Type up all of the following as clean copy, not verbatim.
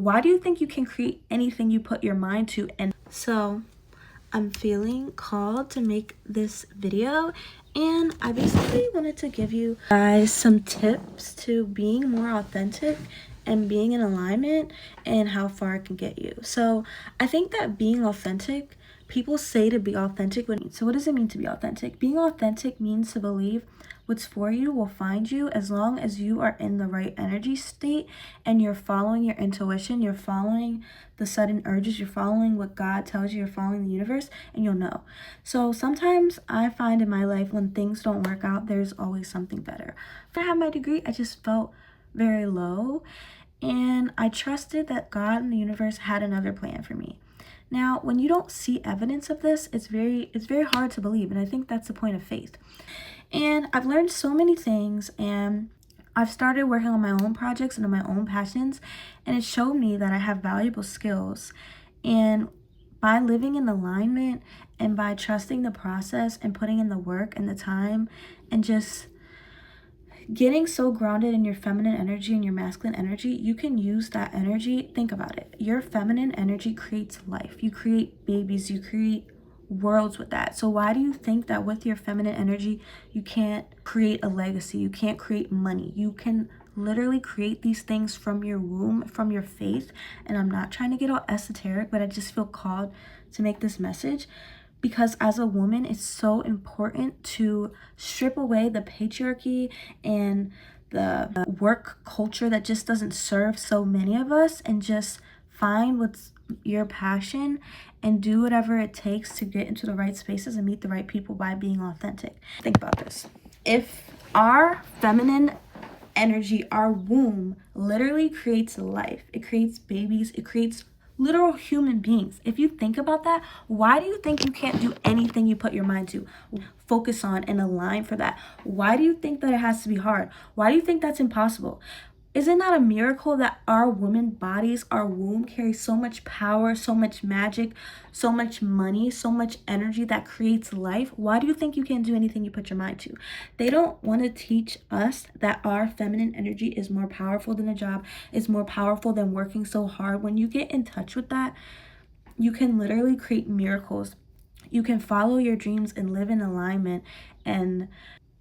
Why do you think you can create anything you put your mind to? And so I'm feeling called to make this video, and I basically wanted to give you guys some tips to being more authentic and being in alignment and how far it can get you. So I think that being authentic, people say to be authentic. So what does it mean to be authentic? Being authentic means to believe what's for you will find you, as long as you are in the right energy state and you're following your intuition, you're following the sudden urges, you're following what God tells you, you're following the universe, and you'll know. So sometimes I find in my life when things don't work out, there's always something better. When I had my degree, I just felt very low, and I trusted that God and the universe had another plan for me. Now, when you don't see evidence of this, it's very hard to believe, and I think that's the point of faith. And I've learned so many things, and I've started working on my own projects and on my own passions, and it showed me that I have valuable skills. And by living in alignment and by trusting the process and putting in the work and the time and just getting so grounded in your feminine energy and your masculine energy, you can use that energy. Think about it. Your feminine energy creates life. You create babies. You create worlds with that. So why do you think that with your feminine energy you can't create a legacy? You can't create money. You can literally create these things from your womb, from your faith. And I'm not trying to get all esoteric, but I just feel called to make this message, because as a woman, it's so important to strip away the patriarchy and the work culture that just doesn't serve so many of us, and just find what's your passion and do whatever it takes to get into the right spaces and meet the right people by being authentic. Think about this. If our feminine energy, our womb, literally creates life, it creates babies, it creates literal human beings. If you think about that, why do you think you can't do anything you put your mind to? Focus on and align for that. Why do you think that it has to be hard? Why do you think that's impossible? Isn't that a miracle that our women bodies, our womb carries so much power, so much magic, so much money, so much energy that creates life? Why do you think you can't do anything you put your mind to? They don't want to teach us that our feminine energy is more powerful than a job, is more powerful than working so hard. When you get in touch with that, you can literally create miracles. You can follow your dreams and live in alignment. And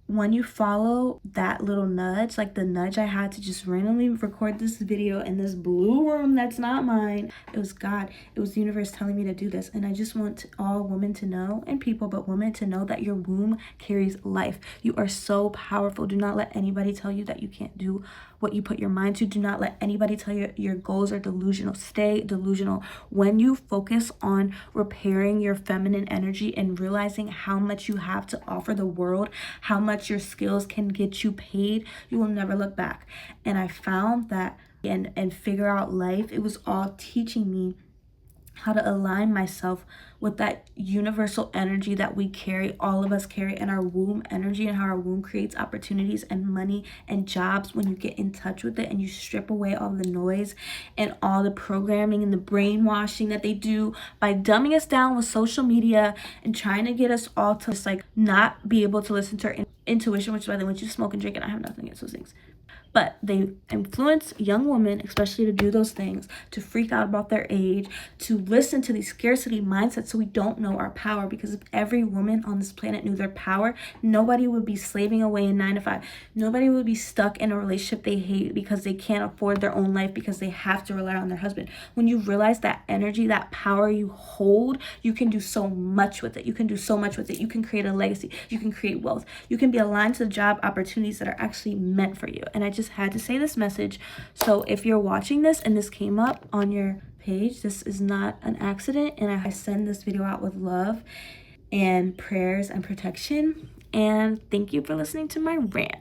when you follow that little nudge, like the nudge I had to just randomly record this video in this blue room that's not mine, it was God, it was the universe telling me to do this. And I just want all women to know, and people, but women to know, that your womb carries life. You are so powerful. Do not let anybody tell you that you can't do what you put your mind to. Do not let anybody tell you your goals are delusional. Stay delusional. When you focus on repairing your feminine energy and realizing how much you have to offer the world, how much your skills can get you paid, you will never look back. And I found that and figure out life, it was all teaching me how to align myself with that universal energy that we carry, all of us carry, and our womb energy, and how our womb creates opportunities and money and jobs when you get in touch with it and you strip away all the noise and all the programming and the brainwashing that they do by dumbing us down with social media and trying to get us all to just like not be able to listen to our intuition, which is why they want you to smoke and drink, and I have nothing against those things. But they influence young women, especially, to do those things, to freak out about their age, to listen to these scarcity mindsets so we don't know our power. Because if every woman on this planet knew their power, nobody would be slaving away in 9 to 5. Nobody would be stuck in a relationship they hate because they can't afford their own life, because they have to rely on their husband. When you realize that energy, that power you hold, you can do so much with it. You can do so much with it. You can create a legacy. You can create wealth. You can be aligned to the job opportunities that are actually meant for you. And I just had to say this message. So if you're watching this and this came up on your page, this is not an accident, and I send this video out with love and prayers and protection. And thank you for listening to my rant.